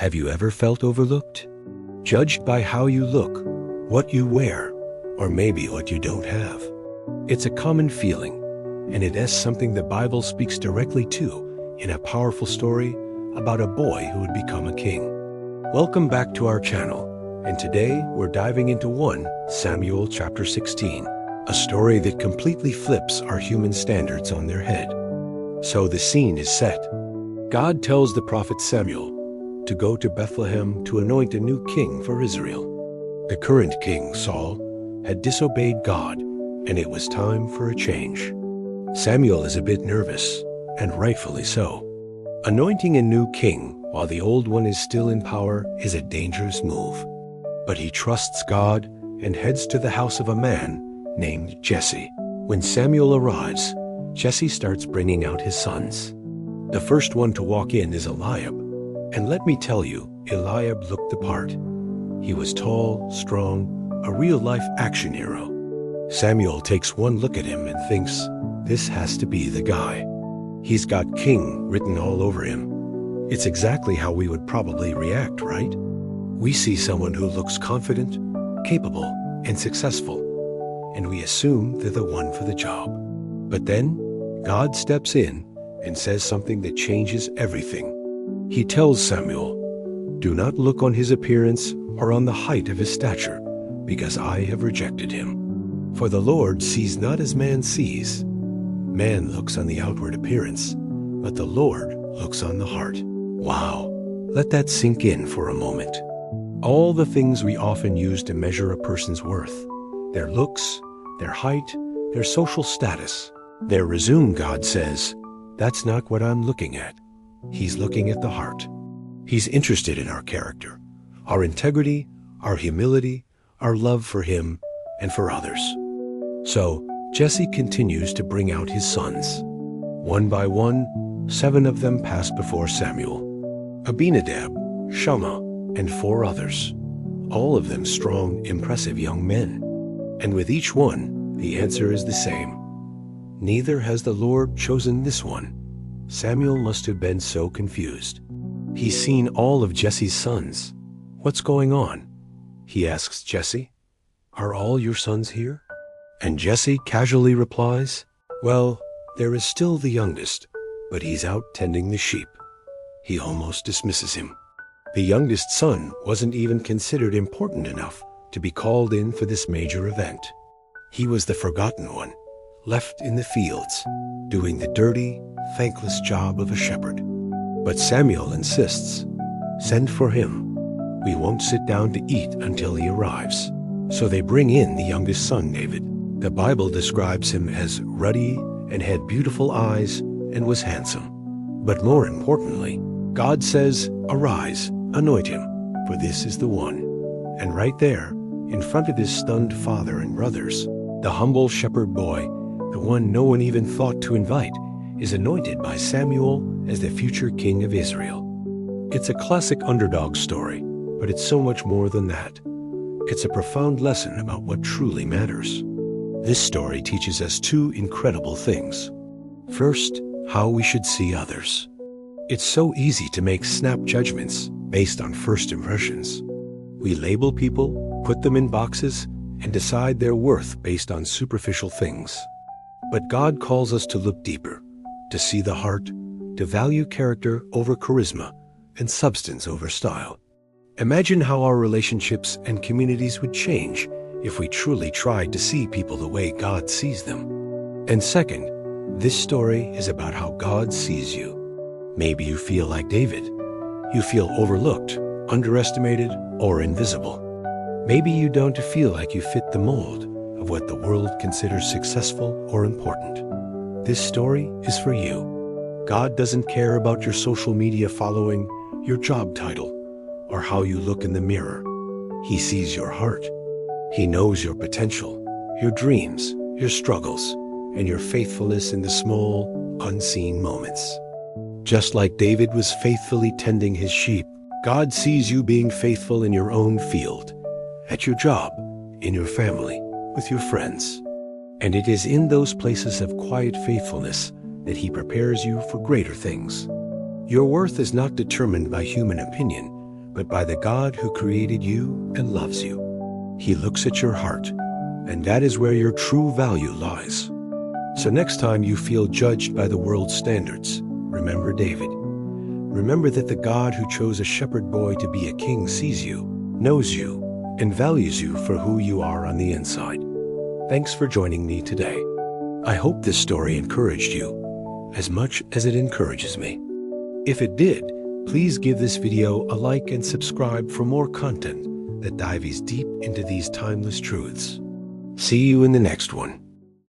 Have you ever felt overlooked? Judged by how you look, what you wear, or maybe what you don't have? It's a common feeling, and it is something the Bible speaks directly to in a powerful story about a boy who would become a king. Welcome back to our channel, and today we're diving into 1 Samuel chapter 16, a story that completely flips our human standards on their head. So the scene is set. God tells the prophet Samuel to go to Bethlehem to anoint a new king for Israel. The current king, Saul, had disobeyed God, and it was time for a change. Samuel is a bit nervous, and rightfully so. Anointing a new king while the old one is still in power is a dangerous move. But he trusts God and heads to the house of a man named Jesse. When Samuel arrives, Jesse starts bringing out his sons. The first one to walk in is Eliab. And let me tell you, Eliab looked the part. He was tall, strong, a real-life action hero. Samuel takes one look at him and thinks, this has to be the guy. He's got king written all over him. It's exactly how we would probably react, right? We see someone who looks confident, capable, and successful, and we assume they're the one for the job. But then, God steps in and says something that changes everything. He tells Samuel, "Do not look on his appearance or on the height of his stature, because I have rejected him. For the Lord sees not as man sees. Man looks on the outward appearance, but the Lord looks on the heart." Wow, let that sink in for a moment. All the things we often use to measure a person's worth, their looks, their height, their social status, their resume, God says, that's not what I'm looking at. He's looking at the heart. He's interested in our character, our integrity, our humility, our love for him and for others. So Jesse continues to bring out his sons. One by one, 7 of them pass before Samuel: Abinadab, Shammah, and 4 others, all of them strong, impressive young men. And with each one, the answer is the same. Neither has the Lord chosen this one. Samuel must have been so confused. He's seen all of Jesse's sons. What's going on? He asks Jesse, "Are all your sons here?" And Jesse casually replies, "Well, there is still the youngest, but he's out tending the sheep." He almost dismisses him. The youngest son wasn't even considered important enough to be called in for this major event. He was the forgotten one, left in the fields, doing the dirty, thankless job of a shepherd. But Samuel insists, "Send for him. We won't sit down to eat until he arrives." So they bring in the youngest son, David. The Bible describes him as ruddy and had beautiful eyes and was handsome. But more importantly, God says, "Arise, anoint him, for this is the one." And right there, in front of his stunned father and brothers, the humble shepherd boy, the one no one even thought to invite, is anointed by Samuel as the future king of Israel. It's a classic underdog story, but it's so much more than that. It's a profound lesson about what truly matters. This story teaches us 2 incredible things. First, how we should see others. It's so easy to make snap judgments based on first impressions. We label people, put them in boxes, and decide their worth based on superficial things. But God calls us to look deeper, to see the heart, to value character over charisma, and substance over style. Imagine how our relationships and communities would change if we truly tried to see people the way God sees them. And second, this story is about how God sees you. Maybe you feel like David. You feel overlooked, underestimated, or invisible. Maybe you don't feel like you fit the mold of what the world considers successful or important. This story is for you. God doesn't care about your social media following, your job title, or how you look in the mirror. He sees your heart. He knows your potential, your dreams, your struggles, and your faithfulness in the small, unseen moments. Just like David was faithfully tending his sheep, God sees you being faithful in your own field, at your job, in your family, with your friends. And it is in those places of quiet faithfulness that He prepares you for greater things. Your worth is not determined by human opinion, but by the God who created you and loves you. He looks at your heart, and that is where your true value lies. So next time you feel judged by the world's standards, remember David. Remember that the God who chose a shepherd boy to be a king sees you, knows you, and values you for who you are on the inside. Thanks for joining me today. I hope this story encouraged you as much as it encourages me. If it did, please give this video a like and subscribe for more content that dives deep into these timeless truths. See you in the next one.